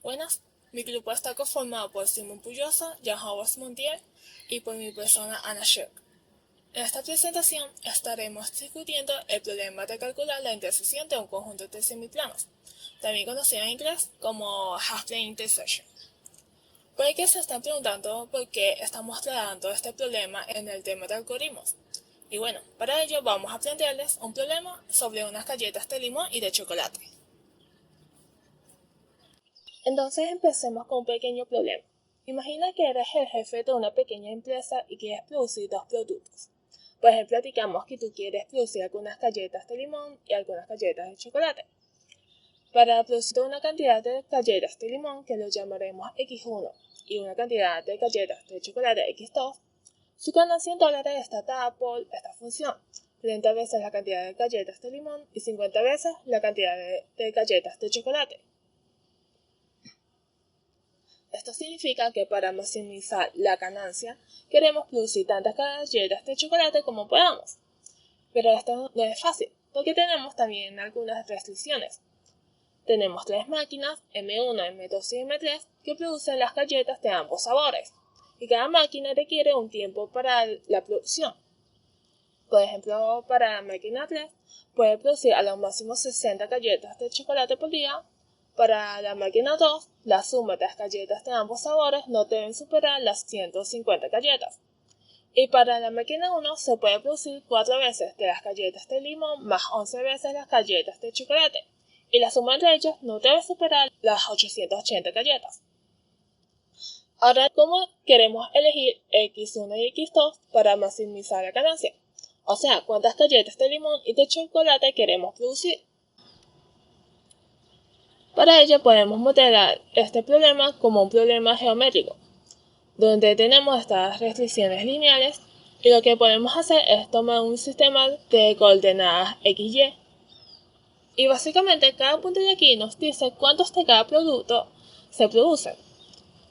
Buenas, mi grupo está conformado por Simón Puyosa, Jan Howard Montiel y por mi persona Ana Shirk. En esta presentación estaremos discutiendo el problema de calcular la intersección de un conjunto de semiplanos, también conocido en inglés como half-plane intersection. Puede que se estén preguntando por qué estamos tratando este problema en el tema de algoritmos. Y bueno, para ello vamos a plantearles un problema sobre unas galletas de limón y de chocolate. Entonces empecemos con un pequeño problema. Imagina que eres el jefe de una pequeña empresa y quieres producir dos productos. Por ejemplo, platicamos que tú quieres producir algunas galletas de limón y algunas galletas de chocolate. Para producir una cantidad de galletas de limón, que lo llamaremos X1, y una cantidad de galletas de chocolate X2, su ganancia en dólares está dada por esta función: 30 veces la cantidad de galletas de limón y 50 veces la cantidad de galletas de chocolate. Esto significa que para maximizar la ganancia, queremos producir tantas galletas de chocolate como podamos. Pero esto no es fácil, porque tenemos también algunas restricciones. Tenemos 3 máquinas, M1, M2 y M3, que producen las galletas de ambos sabores, y cada máquina requiere un tiempo para la producción. Por ejemplo, para la máquina 3, puede producir a lo máximo 60 galletas de chocolate por día. Para la máquina 2, la suma de las galletas de ambos sabores no deben superar las 150 galletas. Y para la máquina 1 se puede producir 4 veces de las galletas de limón más 11 veces las galletas de chocolate, y la suma entre ellos no debe superar las 880 galletas. Ahora, ¿cómo queremos elegir X1 y X2 para maximizar la ganancia? O sea, ¿cuántas galletas de limón y de chocolate queremos producir? Para ello podemos modelar este problema como un problema geométrico, donde tenemos estas restricciones lineales, y lo que podemos hacer es tomar un sistema de coordenadas XY. Y básicamente cada punto de aquí nos dice cuántos de cada producto se producen.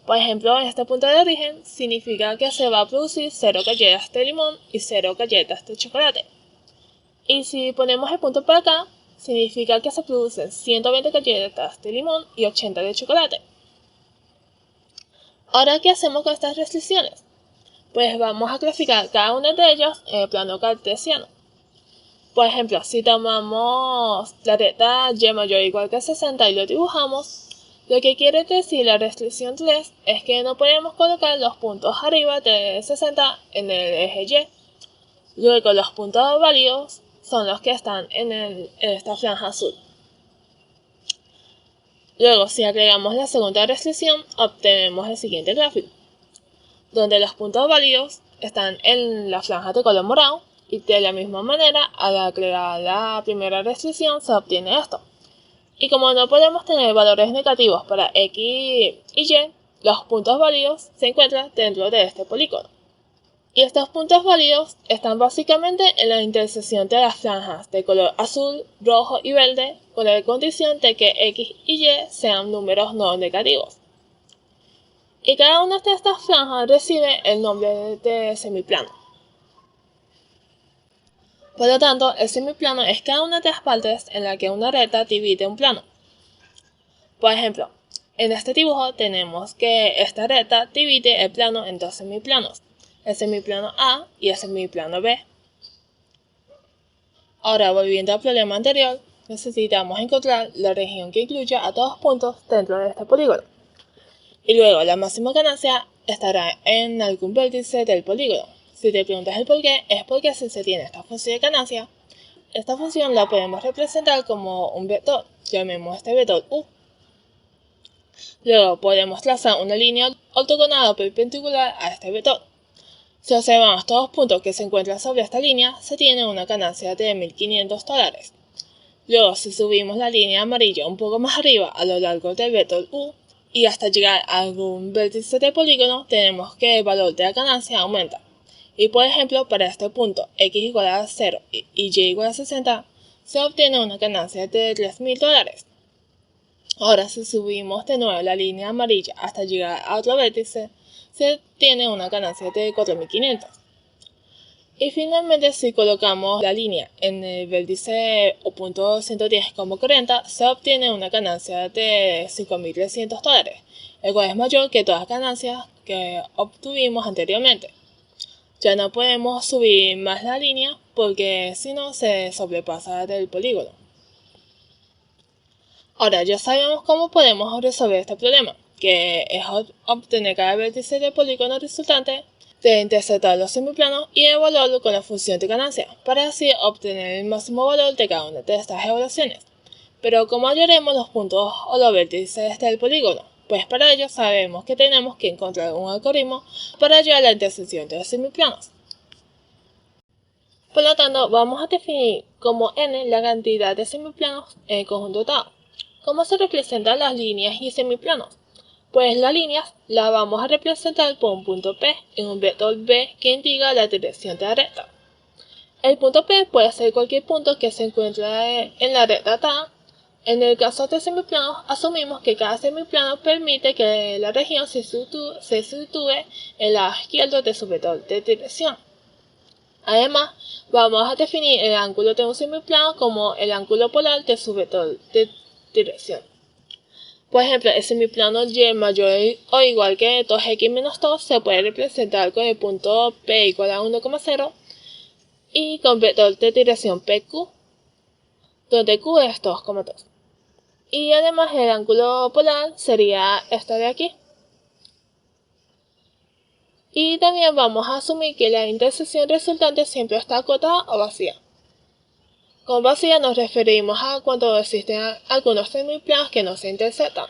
Por ejemplo, en este punto de origen significa que se va a producir 0 galletas de limón y 0 galletas de chocolate. Y si ponemos el punto para acá, significa que se producen 120 galletas de limón y 80 de chocolate. Ahora, ¿qué hacemos con estas restricciones? Pues vamos a graficar cada una de ellas en el plano cartesiano. Por ejemplo, si tomamos la recta y mayor o igual que 60 y lo dibujamos, lo que quiere decir la restricción 3 es que no podemos colocar los puntos arriba de 60 en el eje Y. Luego los puntos válidos son los que están en esta franja azul. Luego, si agregamos la segunda restricción, obtenemos el siguiente gráfico, donde los puntos válidos están en la franja de color morado, y de la misma manera, al agregar la primera restricción, se obtiene esto. Y como no podemos tener valores negativos para X y Y, los puntos válidos se encuentran dentro de este polígono. Y estos puntos válidos están básicamente en la intersección de las franjas de color azul, rojo y verde, con la condición de que X y Y sean números no negativos. Y cada una de estas franjas recibe el nombre de semiplano. Por lo tanto, el semiplano es cada una de las partes en la que una recta divide un plano. Por ejemplo, en este dibujo tenemos que esta recta divide el plano en dos semiplanos, el semiplano A y el semiplano B. Ahora, volviendo al problema anterior, necesitamos encontrar la región que incluya a todos puntos dentro de este polígono. Y luego la máxima ganancia estará en algún vértice del polígono. Si te preguntas el por qué, es porque si se tiene esta función de ganancia, esta función la podemos representar como un vector, llamemos este vector U. Luego podemos trazar una línea ortogonal o perpendicular a este vector. Si observamos todos los puntos que se encuentran sobre esta línea, se tiene una ganancia de $1.500. Luego, si subimos la línea amarilla un poco más arriba a lo largo del vector U, y hasta llegar a algún vértice del polígono, tenemos que el valor de la ganancia aumenta. Y por ejemplo, para este punto X igual a 0 y Y igual a 60, se obtiene una ganancia de $3.000. Ahora, si subimos de nuevo la línea amarilla hasta llegar a otro vértice, se tiene una ganancia de $4.500. Y finalmente, si colocamos la línea en el vértice o punto 110 como 40, se obtiene una ganancia de $5.300, el cual es mayor que todas las ganancias que obtuvimos anteriormente. Ya no podemos subir más la línea porque si no se sobrepasa del polígono. Ahora ya sabemos cómo podemos resolver este problema, que es obtener cada vértice del polígono resultante, de interceptar los semiplanos y evaluarlo con la función de ganancia, para así obtener el máximo valor de cada una de estas evaluaciones. Pero ¿cómo hallaremos los puntos o los vértices del polígono? Pues para ello sabemos que tenemos que encontrar un algoritmo para hallar la intersección de los semiplanos. Por lo tanto, vamos a definir como n la cantidad de semiplanos en el conjunto dado. ¿Cómo se representan las líneas y semiplanos? Pues las líneas las vamos a representar por un punto P en un vector B que indica la dirección de la recta. El punto P puede ser cualquier punto que se encuentre en la recta dada. En el caso de semiplanos, asumimos que cada semiplano permite que la región se sitúe en el lado izquierdo de su vector de dirección. Además, vamos a definir el ángulo de un semiplano como el ángulo polar de su vector de dirección. Por ejemplo, el semiplano y mayor o igual que 2x menos 2 se puede representar con el punto P igual a 1,0 y con vector de dirección PQ, donde Q es 2,2. Y además el ángulo polar sería este de aquí. Y también vamos a asumir que la intersección resultante siempre está acotada o vacía. Con vacía nos referimos a cuando existen algunos semiplanos que no se intersectan.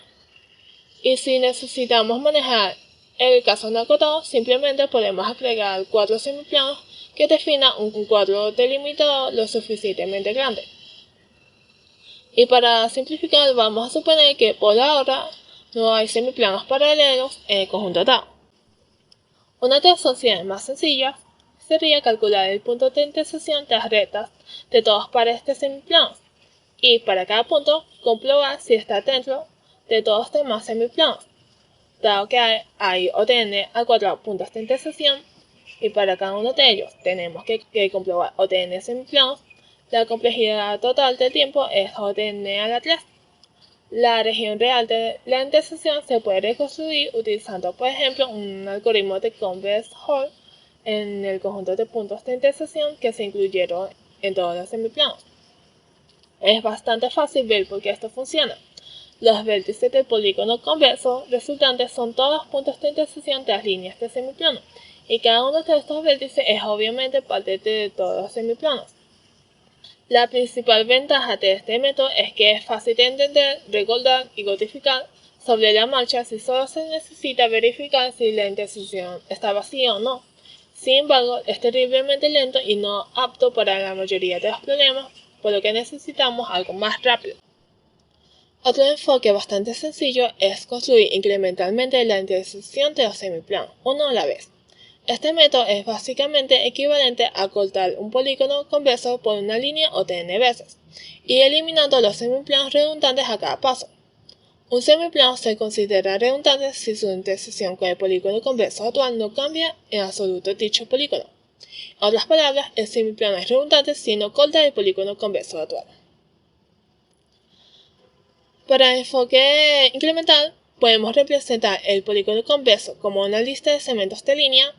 Y si necesitamos manejar el caso no acotado, simplemente podemos agregar 4 semiplanos que definan un cuadro delimitado lo suficientemente grande. Y para simplificar, vamos a suponer que por ahora no hay semiplanos paralelos en el conjunto dado. Una de las opciones más sencillas sería calcular el punto de intersección de las rectas de todos pares de semiplanos y para cada punto comprobar si está dentro de todos los demás semiplanos, dado que hay o tiene a 4 puntos de intersección y para cada uno de ellos tenemos que comprobar o tiene semiplanos. La complejidad total de tiempo es o n a la 3. La región real de la intersección se puede reconstruir utilizando, por ejemplo, un algoritmo de Converse-Hall en el conjunto de puntos de intersección que se incluyeron en todos los semiplanos. Es bastante fácil ver por qué esto funciona. Los vértices del polígono converso resultantes son todos los puntos de intersección de las líneas de semiplano, y cada uno de estos vértices es obviamente parte de todos los semiplanos. La principal ventaja de este método es que es fácil de entender, recordar y codificar sobre la marcha si solo se necesita verificar si la intersección está vacía o no. Sin embargo, es terriblemente lento y no apto para la mayoría de los problemas, por lo que necesitamos algo más rápido. Otro enfoque bastante sencillo es construir incrementalmente la intersección de los semiplanos, uno a la vez. Este método es básicamente equivalente a cortar un polígono converso por una línea o n veces, y eliminando los semiplanos redundantes a cada paso. Un semiplano se considera redundante si su intersección con el polígono converso actual no cambia en absoluto dicho polígono. En otras palabras, el semiplano es redundante si no corta el polígono converso actual. Para enfoque incremental, podemos representar el polígono converso como una lista de segmentos de línea,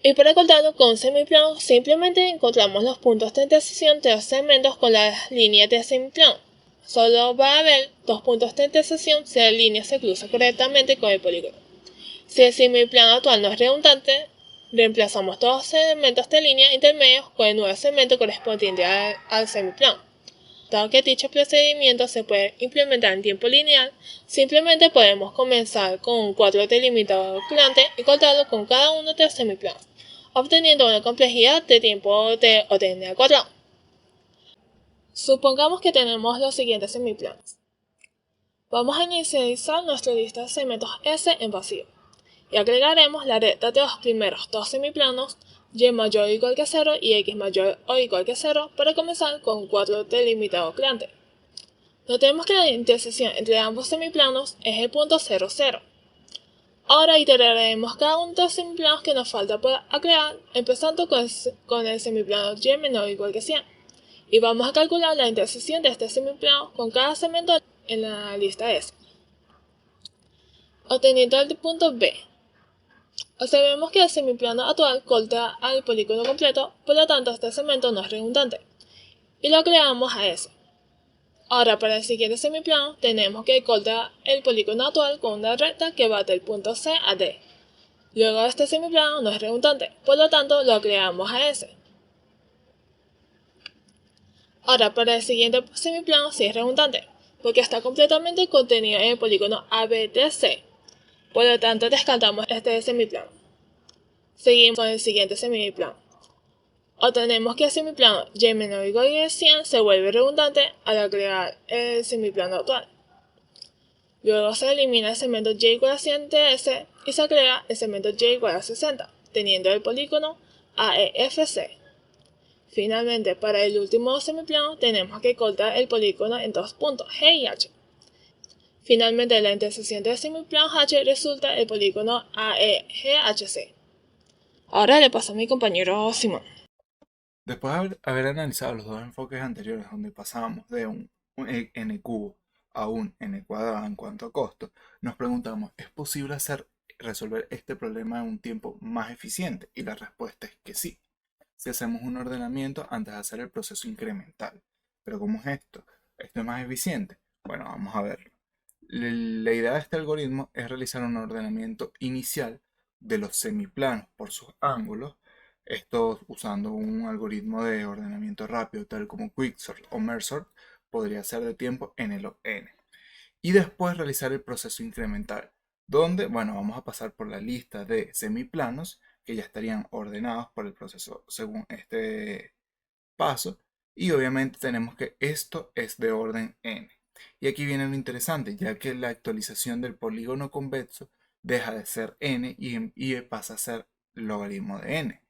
y para cortarlo con un semiplano simplemente encontramos los puntos de intersección de los segmentos con las líneas de semiplano. Solo va a haber 2 puntos de intersección si la línea se cruza correctamente con el polígono. Si el semiplano actual no es redundante, reemplazamos todos los segmentos de línea intermedios con el nuevo segmento correspondiente al semiplano. Dado que dicho procedimiento se puede implementar en tiempo lineal, simplemente podemos comenzar con un cuadro delimitado calculante y cortarlo con cada uno de los semiplanos, obteniendo una complejidad de tiempo de o n al cuadrado. Supongamos que tenemos los siguientes semiplanos. Vamos a inicializar nuestra lista de segmentos S en vacío y agregaremos la recta de los primeros 2 semiplanos y mayor o igual que 0 y x mayor o igual que 0 para comenzar con un cuadro delimitado calculante. Notemos que la intersección entre ambos semiplanos es el punto 0, 0. Ahora iteraremos cada uno de los semiplanos que nos falta por crear, empezando con el semiplano y menor o igual que 100. Y vamos a calcular la intersección de este semiplano con cada segmento en la lista S. Obteniendo el punto B, observemos que el semiplano actual corta al polígono completo, por lo tanto este segmento no es redundante, y lo creamos a S. Ahora para el siguiente semiplano tenemos que cortar el polígono actual con una recta que va del punto C a D. Luego este semiplano no es redundante, por lo tanto lo creamos a S. Ahora para el siguiente semiplano sí es redundante, porque está completamente contenido en el polígono ABDC. Por lo tanto descartamos este semiplano. Seguimos con el siguiente semiplano. Obtenemos que el semiplano y menor o igual que 100 se vuelve redundante al crear el semiplano actual. Luego se elimina el segmento y igual a 100 de S y se crea el segmento y igual a 60, teniendo el polígono AEFC. Finalmente, para el último semiplano tenemos que cortar el polígono en dos puntos, G y H. Finalmente, la intersección del semiplano H resulta el polígono AEGHC. Ahora le paso a mi compañero Simón. Después de haber analizado los dos enfoques anteriores donde pasábamos de un n cubo a un n cuadrado en cuanto a costo, nos preguntamos, ¿es posible resolver este problema en un tiempo más eficiente? Y la respuesta es que sí, si hacemos un ordenamiento antes de hacer el proceso incremental. ¿Pero cómo es esto? ¿Esto es más eficiente? Bueno, vamos a verlo. La idea de este algoritmo es realizar un ordenamiento inicial de los semiplanos por sus ángulos, esto usando un algoritmo de ordenamiento rápido tal como Quicksort o Mergesort, podría ser de tiempo n log n. Y después realizar el proceso incremental, donde, bueno, vamos a pasar por la lista de semiplanos que ya estarían ordenados por el proceso según este paso, y obviamente tenemos que esto es de orden n. Y aquí viene lo interesante, ya que la actualización del polígono convexo deja de ser n y pasa a ser logaritmo de n,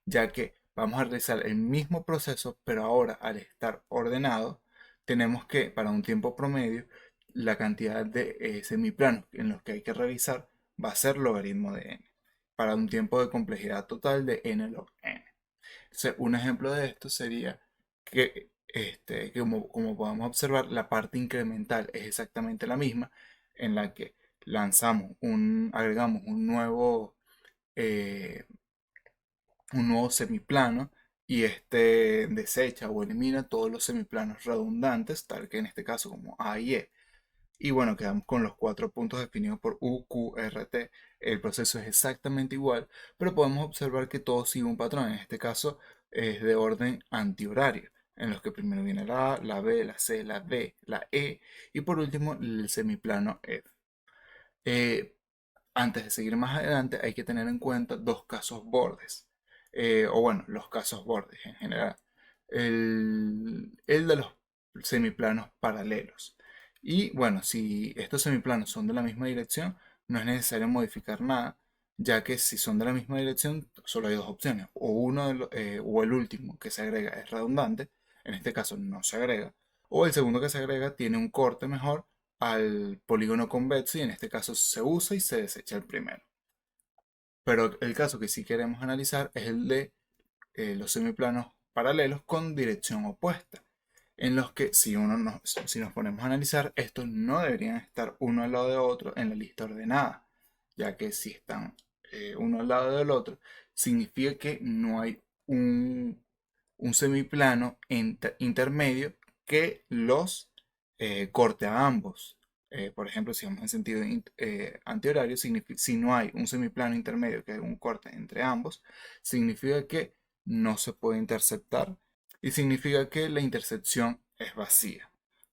ya que vamos a realizar el mismo proceso, pero ahora al estar ordenado, tenemos que, para un tiempo promedio, la cantidad de semiplanos en los que hay que revisar va a ser logaritmo de n, para un tiempo de complejidad total de n log n. Entonces, un ejemplo de esto sería que como podemos observar, la parte incremental es exactamente la misma, en la que agregamos eh, un nuevo semiplano y este desecha o elimina todos los semiplanos redundantes, tal que en este caso como A y E. Y bueno, quedamos con los cuatro puntos definidos por U, Q, R, T. El proceso es exactamente igual, pero podemos observar que todo sigue un patrón. En este caso es de orden antihorario, en los que primero viene la A, la B, la C, la D, la E y por último el semiplano F. Eh, Antes de seguir más adelante hay que tener en cuenta dos casos bordes, o bueno, los casos bordes en general. El de los semiplanos paralelos. Y bueno, si estos semiplanos son de la misma dirección, no es necesario modificar nada, ya que si son de la misma dirección, solo hay dos opciones. O el último que se agrega es redundante, en este caso no se agrega, o el segundo que se agrega tiene un corte mejor al polígono convexo y en este caso se usa y se desecha el primero. Pero el caso que sí queremos analizar es el de los semiplanos paralelos con dirección opuesta, en los que si nos ponemos a analizar, estos no deberían estar uno al lado de otro en la lista ordenada, ya que si están uno al lado del otro, significa que no hay un semiplano intermedio que los corte a ambos. Por ejemplo, si vamos en sentido antihorario, si no hay un semiplano intermedio que es un corte entre ambos, significa que no se puede interceptar y significa que la intersección es vacía.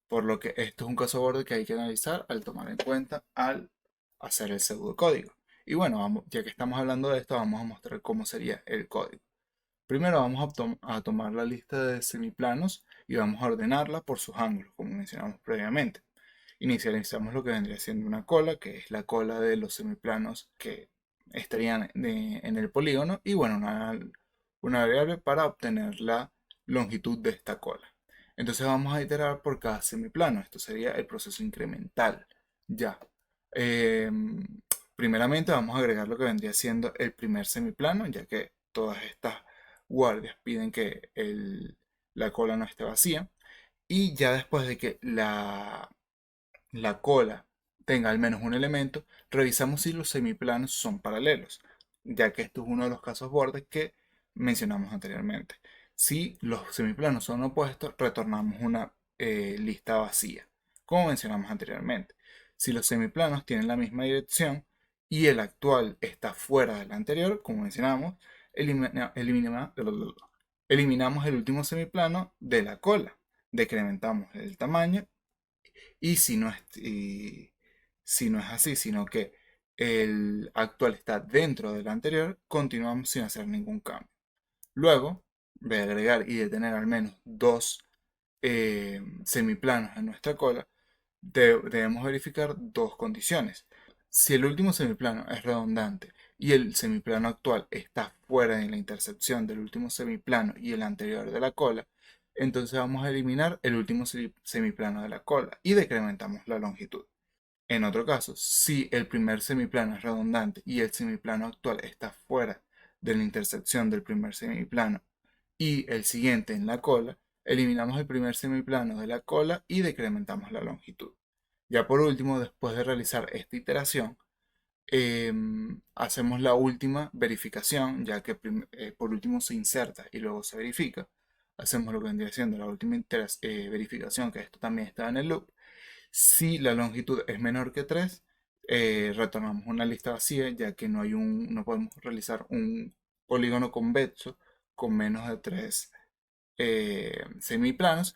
Por lo que esto es un caso borde que hay que analizar al tomar en cuenta al hacer el pseudocódigo. Y bueno, ya que estamos hablando de esto, vamos a mostrar cómo sería el código. Primero vamos a tomar la lista de semiplanos y vamos a ordenarla por sus ángulos, como mencionamos previamente. Inicializamos lo que vendría siendo una cola, que es la cola de los semiplanos que estarían en el polígono, y bueno, una variable para obtener la longitud de esta cola. Entonces vamos a iterar por cada semiplano. Esto sería el proceso incremental. Ya. primeramente vamos a agregar lo que vendría siendo el primer semiplano, ya que todas estas guardias piden que la cola no esté vacía. Y ya después de que la cola tenga al menos un elemento, revisamos si los semiplanos son paralelos, ya que esto es uno de los casos bordes que mencionamos anteriormente. Si los semiplanos son opuestos, retornamos una lista vacía, como mencionamos anteriormente. Si los semiplanos tienen la misma dirección y el actual está fuera del anterior, como mencionamos, eliminamos el último semiplano de la cola, decrementamos el tamaño y si no es así, sino que el actual está dentro del anterior, continuamos sin hacer ningún cambio. Luego de agregar y de tener al menos dos semiplanos en nuestra cola, debemos verificar dos condiciones. Si el último semiplano es redundante y el semiplano actual está fuera de la intersección del último semiplano y el anterior de la cola, entonces vamos a eliminar el último semiplano de la cola y decrementamos la longitud. En otro caso, si el primer semiplano es redundante y el semiplano actual está fuera de la intersección del primer semiplano y el siguiente en la cola, eliminamos el primer semiplano de la cola y decrementamos la longitud. Ya por último, después de realizar esta iteración, hacemos la última verificación, ya que por último se inserta y luego se verifica. Hacemos lo que vendría siendo la última verificación, que esto también está en el loop. Si la longitud es menor que 3, retornamos una lista vacía, ya que no podemos realizar un polígono convexo con menos de 3 semiplanos.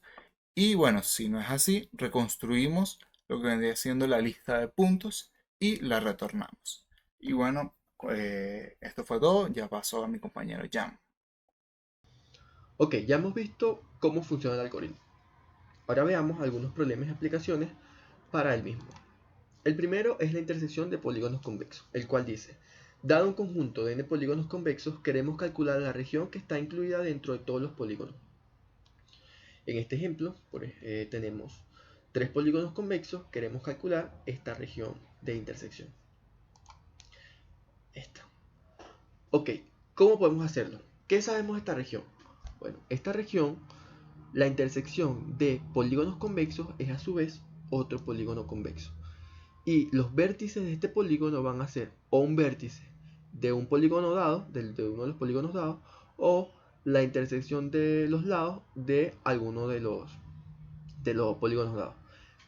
Y bueno, si no es así, reconstruimos lo que vendría siendo la lista de puntos y la retornamos. Y bueno, esto fue todo. Ya pasó a mi compañero Jam. Ok, ya hemos visto cómo funciona el algoritmo. Ahora veamos algunos problemas y aplicaciones para el mismo. El primero es la intersección de polígonos convexos, el cual dice: dado un conjunto de n polígonos convexos, queremos calcular la región que está incluida dentro de todos los polígonos. En este ejemplo, tenemos 3 polígonos convexos, queremos calcular esta región de intersección. Esta. Ok, ¿cómo podemos hacerlo? ¿Qué sabemos de esta región? Bueno, esta región, la intersección de polígonos convexos es a su vez otro polígono convexo. Y los vértices de este polígono van a ser o un vértice de un polígono dado, de uno de los polígonos dados, o la intersección de los lados de alguno de los polígonos dados.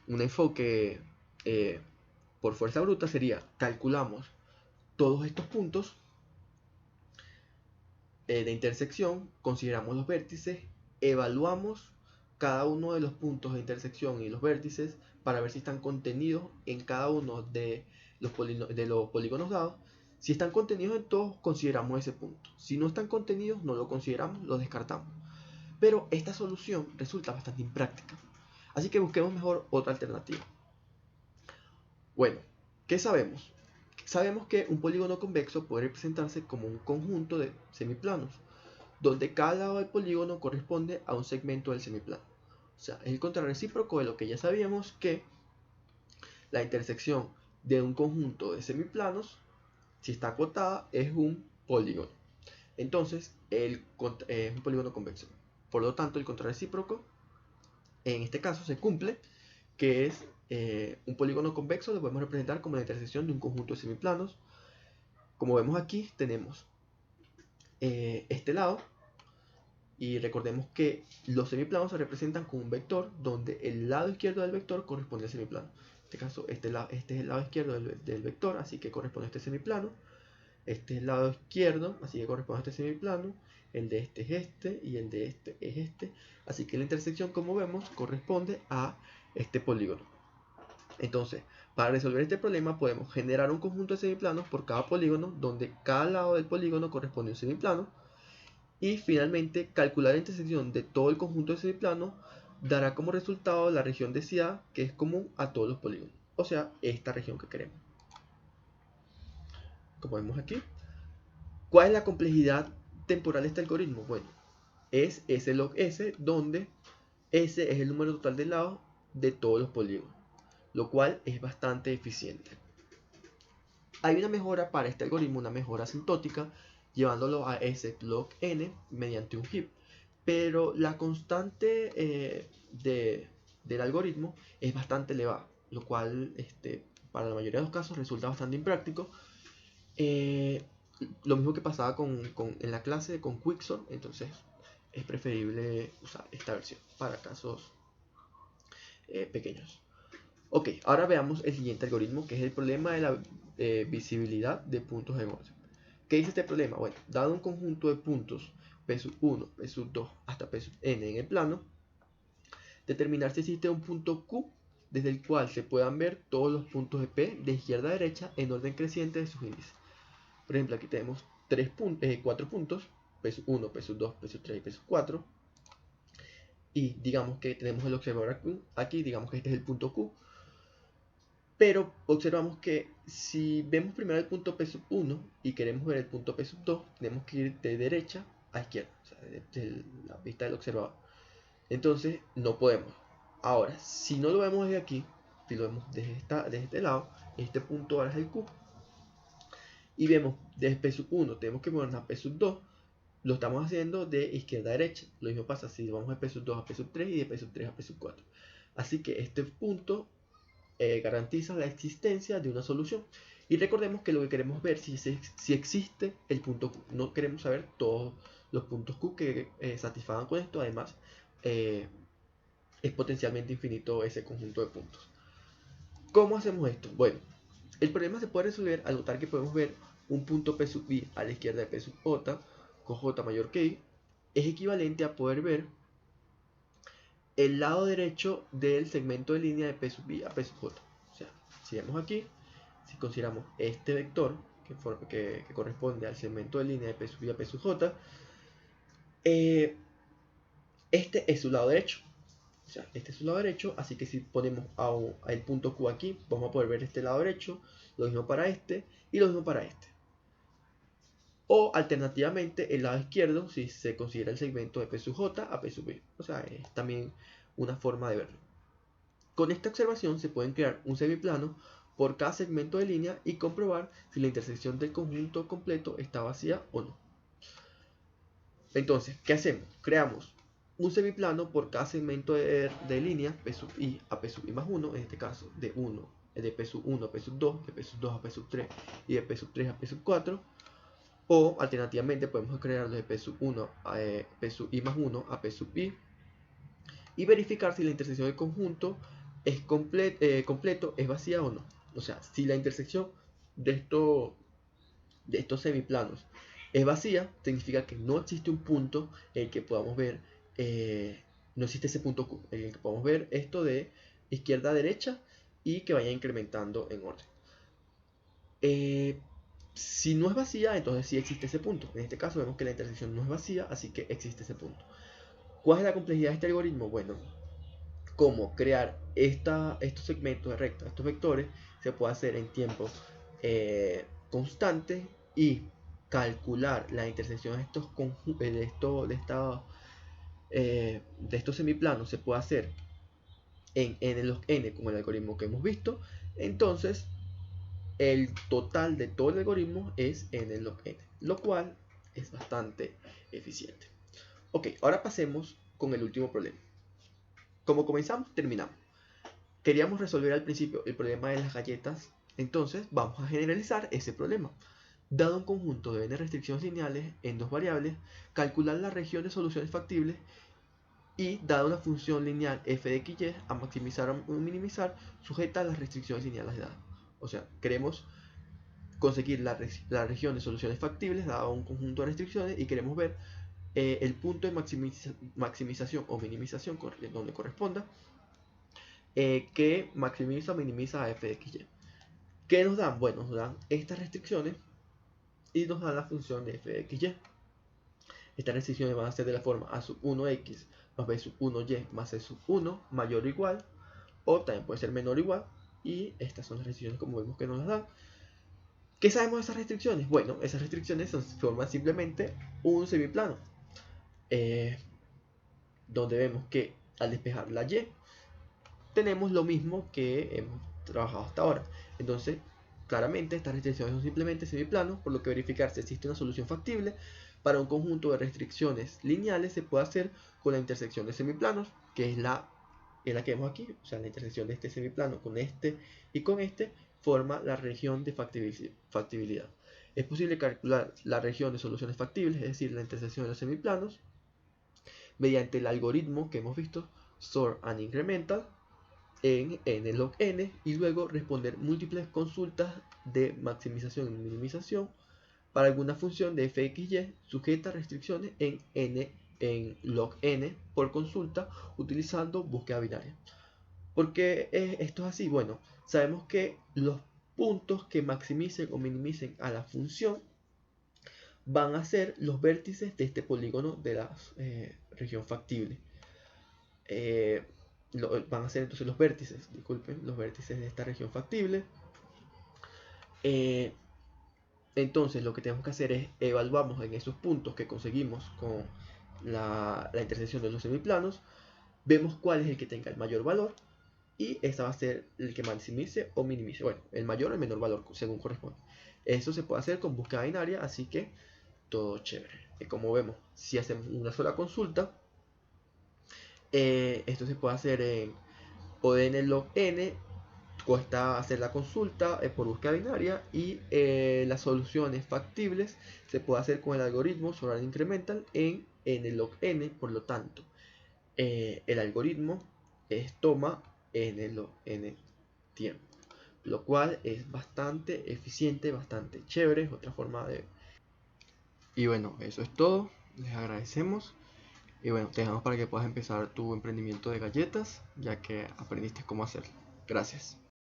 Un enfoque por fuerza bruta sería: calculamos todos estos puntos de intersección, consideramos los vértices, evaluamos cada uno de los puntos de intersección y los vértices para ver si están contenidos en cada uno de los polígonos dados. Si están contenidos en todos, consideramos ese punto. Si no están contenidos, no lo consideramos, lo descartamos. Pero esta solución resulta bastante impráctica, así que busquemos mejor otra alternativa. Bueno, ¿qué sabemos? Sabemos que un polígono convexo puede representarse como un conjunto de semiplanos, donde cada lado del polígono corresponde a un segmento del semiplano. O sea, es el contrarrecíproco de lo que ya sabíamos, que la intersección de un conjunto de semiplanos, si está acotada, es un polígono. Entonces, es un polígono convexo. Por lo tanto, el contrarrecíproco en este caso se cumple, que es un polígono convexo. Lo podemos representar como la intersección de un conjunto de semiplanos. Como vemos aquí, tenemos este lado, y recordemos que los semiplanos se representan con un vector donde el lado izquierdo del vector corresponde al semiplano. En este caso, este es el lado izquierdo del vector, así que corresponde a este semiplano. Este es el lado izquierdo, así que corresponde a este semiplano. El de este es este y el de este es este. Así que la intersección, como vemos, corresponde a este polígono. Entonces, para resolver este problema podemos generar un conjunto de semiplanos por cada polígono, donde cada lado del polígono corresponde a un semiplano. Y finalmente, calcular la intersección de todo el conjunto de semiplanos dará como resultado la región deseada, que es común a todos los polígonos. O sea, esta región que queremos. Como vemos aquí. ¿Cuál es la complejidad temporal de este algoritmo? Bueno, es S log S, donde S es el número total de lados de todos los polígonos, lo cual es bastante eficiente. Hay una mejora para este algoritmo, una mejora asintótica, llevándolo a slog n mediante un heap. Pero la constante del algoritmo es bastante elevada, lo cual para la mayoría de los casos resulta bastante impráctico. Lo mismo que pasaba en la clase con Quicksort, entonces es preferible usar esta versión para casos pequeños. Ok, ahora veamos el siguiente algoritmo, que es el problema de la visibilidad de puntos en orden. ¿Qué dice este problema? Bueno, dado un conjunto de puntos P1, P2 hasta Pn en el plano, determinar si existe un punto Q desde el cual se puedan ver todos los puntos de P de izquierda a derecha en orden creciente de sus índices. Por ejemplo, aquí tenemos 4 puntos, P1, P2, P3 y P4. Y digamos que tenemos el observador aquí, digamos que este es el punto Q. Pero observamos que si vemos primero el punto P1 y queremos ver el punto P2, tenemos que ir de derecha a izquierda, o sea, desde la vista del observador. Entonces no podemos. Ahora, si no lo vemos desde aquí, si lo vemos desde este lado, este punto ahora es el Q. Y vemos desde P1 tenemos que movernos a P2, lo estamos haciendo de izquierda a derecha. Lo mismo pasa si vamos de P2 a P3 y de P3 a P4. Así que este punto garantiza la existencia de una solución. Y recordemos que lo que queremos ver si existe el punto Q. No queremos saber todos los puntos Q que satisfagan con esto. Además, es potencialmente infinito ese conjunto de puntos. ¿Cómo hacemos esto? Bueno, el problema se puede resolver al notar que podemos ver un punto P sub i a la izquierda de P sub j con j mayor que i. Es equivalente a poder ver el lado derecho del segmento de línea de P sub i a P sub j. O sea, si vemos aquí, si consideramos este vector que corresponde al segmento de línea de P sub i a P sub j, este es su lado derecho. O sea, este es su lado derecho, así que si ponemos el punto Q aquí, vamos a poder ver este lado derecho, lo mismo para este y lo mismo para este. O alternativamente el lado izquierdo si se considera el segmento de P sub j a P sub i. O sea, es también una forma de verlo. Con esta observación se pueden crear un semiplano por cada segmento de línea y comprobar si la intersección del conjunto completo está vacía o no. Entonces, ¿qué hacemos? Creamos un semiplano por cada segmento de línea P sub i a P sub i más 1, en este caso de P sub 1 a P sub 2, de P sub 2 a P sub 3 y de P sub 3 a P sub 4. O alternativamente podemos crearlo de P sub 1 a P sub i más 1 a P sub i y verificar si la intersección del conjunto es completo, es vacía o no. O sea, si la intersección de estos semiplanos es vacía, significa que no existe un punto en el que podamos ver, no existe ese punto Q, en el que podamos ver esto de izquierda a derecha y que vaya incrementando en orden. Si no es vacía, entonces sí existe ese punto. En este caso vemos que la intersección no es vacía, así que existe ese punto. ¿Cuál es la complejidad de este algoritmo? Bueno, cómo crear estos segmentos de recta, estos vectores, se puede hacer en tiempo constante y calcular la intersección de estos semiplanos se puede hacer en n log n como el algoritmo que hemos visto. Entonces el total de todo el algoritmo es n log n, lo cual es bastante eficiente. Ok, ahora pasemos con el último problema. Como comenzamos, terminamos. Queríamos resolver al principio el problema de las galletas, entonces vamos a generalizar ese problema. Dado un conjunto de n restricciones lineales en dos variables, calcular la región de soluciones factibles y dada una función lineal f de x y a maximizar o minimizar sujeta a las restricciones lineales dadas. O sea, queremos conseguir la región de soluciones factibles dado un conjunto de restricciones y queremos ver el punto de maximización o minimización donde corresponda que maximiza o minimiza a f de x y. ¿Qué nos dan? Bueno, nos dan estas restricciones y nos dan la función de f de x y. Estas restricciones van a ser de la forma a sub 1x más b sub 1y más c sub 1 mayor o igual, o también puede ser menor o igual, y estas son las restricciones como vemos que nos las dan. ¿Qué sabemos de esas restricciones? Bueno, esas restricciones forman simplemente un semiplano, donde vemos que al despejar la y, tenemos lo mismo que hemos trabajado hasta ahora. Entonces, Claramente, estas restricciones son simplemente semiplanos, por lo que verificar si existe una solución factible para un conjunto de restricciones lineales se puede hacer con la intersección de semiplanos, que es la que vemos aquí. O sea, la intersección de este semiplano con este y con este forma la región de factibilidad. Es posible calcular la región de soluciones factibles, es decir, la intersección de los semiplanos, mediante el algoritmo que hemos visto, Sort and Incremental, en n log n, y luego responder múltiples consultas de maximización y minimización para alguna función de fxy sujeta a restricciones en log n por consulta utilizando búsqueda binaria. ¿Por qué esto es así? Bueno, sabemos que los puntos que maximicen o minimicen a la función van a ser los vértices de este polígono de la región factible. Van a ser entonces los vértices, disculpen, los vértices de esta región factible. Entonces lo que tenemos que hacer es evaluamos en esos puntos que conseguimos con la intersección de los semiplanos, vemos cuál es el que tenga el mayor valor y esa va a ser el que maximice o minimice, bueno, el mayor o el menor valor según corresponde. Eso se puede hacer con búsqueda binaria, así que todo chévere. Como vemos, si hacemos una sola consulta, esto se puede hacer en ODN log n, cuesta hacer la consulta por búsqueda binaria, y las soluciones factibles se puede hacer con el algoritmo Sort and Incremental en n log n. Por lo tanto, el algoritmo toma n log n tiempo, lo cual es bastante eficiente, bastante chévere. Es otra forma de... Y bueno, eso es todo. Les agradecemos. Y bueno, te dejamos para que puedas empezar tu emprendimiento de galletas, ya que aprendiste cómo hacerlo. Gracias.